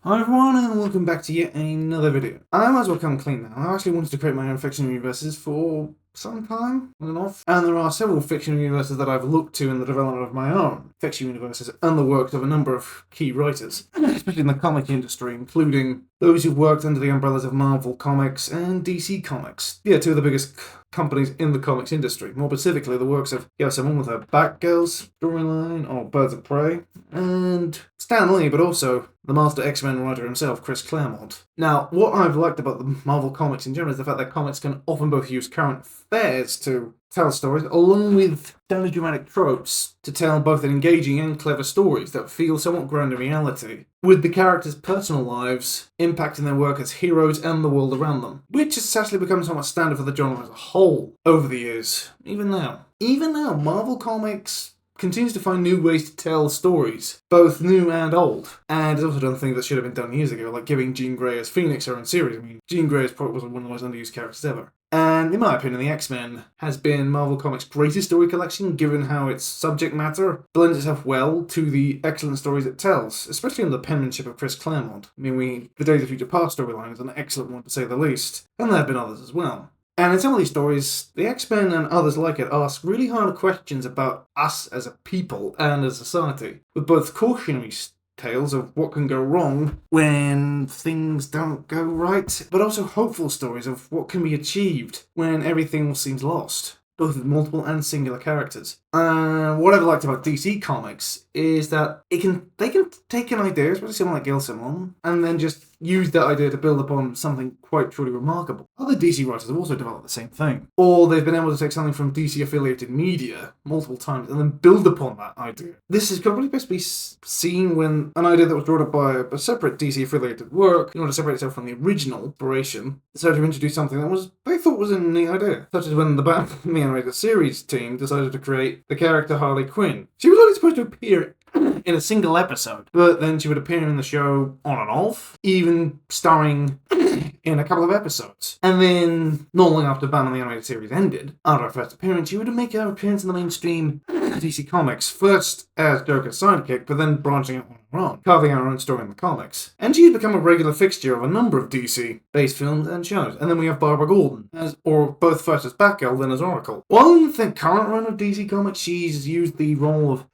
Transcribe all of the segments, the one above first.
Hi everyone and welcome back to yet another video. I might as well come clean now. I actually wanted to create my own fictional universes for some time, on and off. And there are several fictional universes that I've looked to in the development of my own fictional universes and the works of a number of key writers, especially in the comic industry, including those who've worked under the umbrellas of Marvel Comics and DC Comics. Yeah, two of the biggest companies in the comics industry. More specifically, the works of someone with a Batgirl's storyline, or Birds of Prey, and Stan Lee, but also the master X-Men writer himself, Chris Claremont. Now, what I've liked about the Marvel Comics in general is the fact that comics can often both use current affairs to tell stories, along with standard dramatic tropes to tell both engaging and clever stories that feel somewhat grounded in reality, with the characters' personal lives impacting their work as heroes and the world around them, which has actually become somewhat standard for the genre as a whole over the years, even now. Even now, Marvel Comics continues to find new ways to tell stories, both new and old. And it's also done things that should have been done years ago, like giving Jean Grey as Phoenix her own series. I mean, Jean Grey is probably one of the most underused characters ever. And in my opinion, the X-Men has been Marvel Comics' greatest story collection, given how its subject matter blends itself well to the excellent stories it tells, especially under the penmanship of Chris Claremont. I mean, the Days of Future Past storyline is an excellent one to say the least, and there have been others as well. And in some of these stories, the X-Men and others like it ask really hard questions about us as a people and as a society, with both cautionary tales of what can go wrong when things don't go right, but also hopeful stories of what can be achieved when everything seems lost, both with multiple and singular characters. What I've liked about DC Comics is that they can take an idea, especially someone like Gail Simone, and then just use that idea to build upon something quite truly remarkable. Other DC writers have also developed the same thing. Or they've been able to take something from DC-affiliated media multiple times and then build upon that idea. This is probably best to be seen when an idea that was brought up by a separate DC-affiliated work, in order to separate itself from the original inspiration, decided to introduce something that they thought was a neat idea. Such as when the Batman the Animated Series team decided to create the character Harley Quinn. She was only supposed to appear in a single episode, but then she would appear in the show on and off, even starring in a couple of episodes. And then, not long after Batman the Animated Series ended, after her first appearance, she would make her appearance in the mainstream DC Comics, first as Joker's sidekick, but then branching out on her own, carving out her own story in the comics. And she's become a regular fixture of a number of DC-based films and shows. And then we have Barbara Gordon, both first as Batgirl, then as Oracle. While in the current run of DC Comics, she's used the role of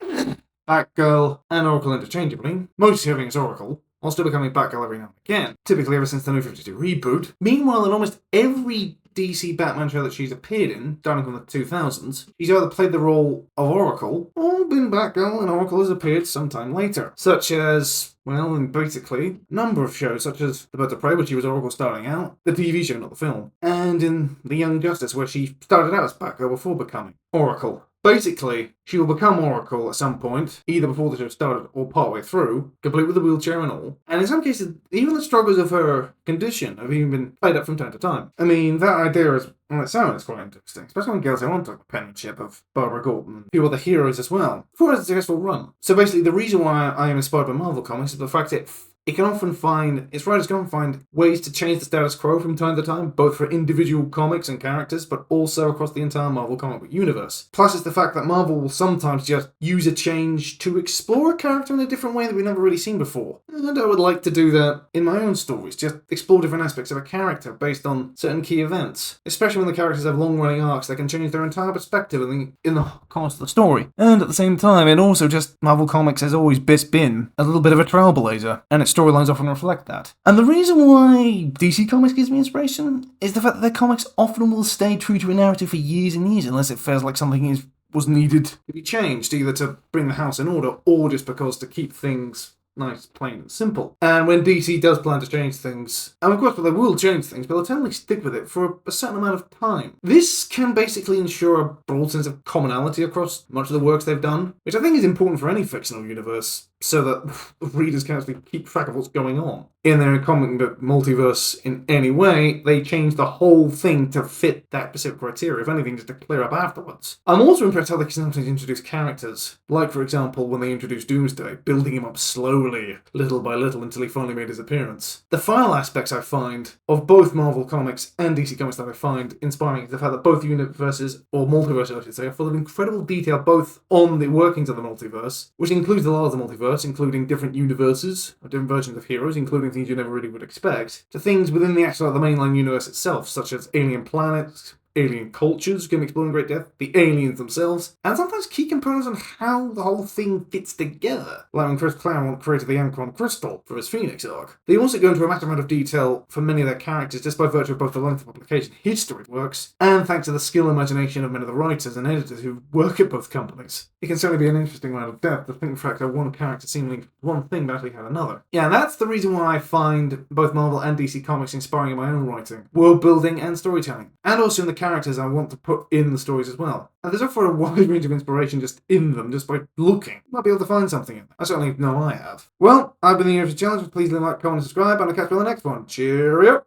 Batgirl and Oracle interchangeably, mostly serving as Oracle, while still becoming Batgirl every now and again, typically ever since the New 52 reboot. Meanwhile, in almost every DC Batman show that she's appeared in, starting from the 2000s, she's either played the role of Oracle, or been Batgirl and Oracle has appeared sometime later, such as, well, in basically a number of shows, such as The Birds of Prey, where she was Oracle starting out, the TV show, not the film, and in The Young Justice, where she started out as Batgirl before becoming Oracle. Basically, she will become Oracle at some point, either before the show started or partway through, complete with a wheelchair and all. And in some cases, even the struggles of her condition have even been played up from time to time. I mean, that idea is, on its own, is quite interesting, especially when Gail Simone took the penmanship of Barbara Gordon and a few other heroes as well, for a successful run. So basically, the reason why I am inspired by Marvel Comics is the fact that its writers can often find ways to change the status quo from time to time, both for individual comics and characters, but also across the entire Marvel comic book universe. Plus, it's the fact that Marvel will sometimes just use a change to explore a character in a different way that we've never really seen before. And I would like to do that in my own stories, just explore different aspects of a character based on certain key events, especially when the characters have long-running arcs that can change their entire perspective in the course of the story. And at the same time, it also just, Marvel Comics has always been a little bit of a trailblazer, and its storylines often reflect that. And the reason why DC Comics gives me inspiration is the fact that their comics often will stay true to a narrative for years and years, unless it feels like something was needed to be changed, either to bring the house in order or just because to keep things nice, plain and simple. And when DC does plan to change things, and of course they will change things, but they'll generally stick with it for a certain amount of time. This can basically ensure a broad sense of commonality across much of the works they've done, which I think is important for any fictional universe, so that readers can actually keep track of what's going on. In their comic book multiverse in any way, they change the whole thing to fit that specific criteria, if anything, just to clear up afterwards. I'm also impressed how they can sometimes introduce characters, like for example when they introduced Doomsday, building him up slowly, little by little, until he finally made his appearance. The final aspects I find of both Marvel Comics and DC Comics that I find inspiring is the fact that both universes, or multiverses I should say, are full of incredible detail both on the workings of the multiverse, which includes the laws of the multiverse, multiverse, including different universes, or different versions of heroes, including things you never really would expect, to things within the actual, the mainline universe itself, such as alien planets, alien cultures can be explored in great depth, the aliens themselves, and sometimes key components on how the whole thing fits together, like when Chris Claremont created the Ancron Crystal for his Phoenix arc. They also go into a massive amount of detail for many of their characters just by virtue of both the length of publication history works, and thanks to the skill and imagination of many of the writers and editors who work at both companies. It can certainly be an interesting amount of depth to think the fact that one character seemingly one thing but actually had another. Yeah, and that's the reason why I find both Marvel and DC Comics inspiring in my own writing, world building and storytelling, and also in the characters I want to put in the stories as well. And there's often a wide range of inspiration just in them, just by looking. You might be able to find something in them. I certainly know I have. Well, I've been the Universe Challenge. Please leave a like, comment, and subscribe, and I'll catch you on the next one. Cheerio!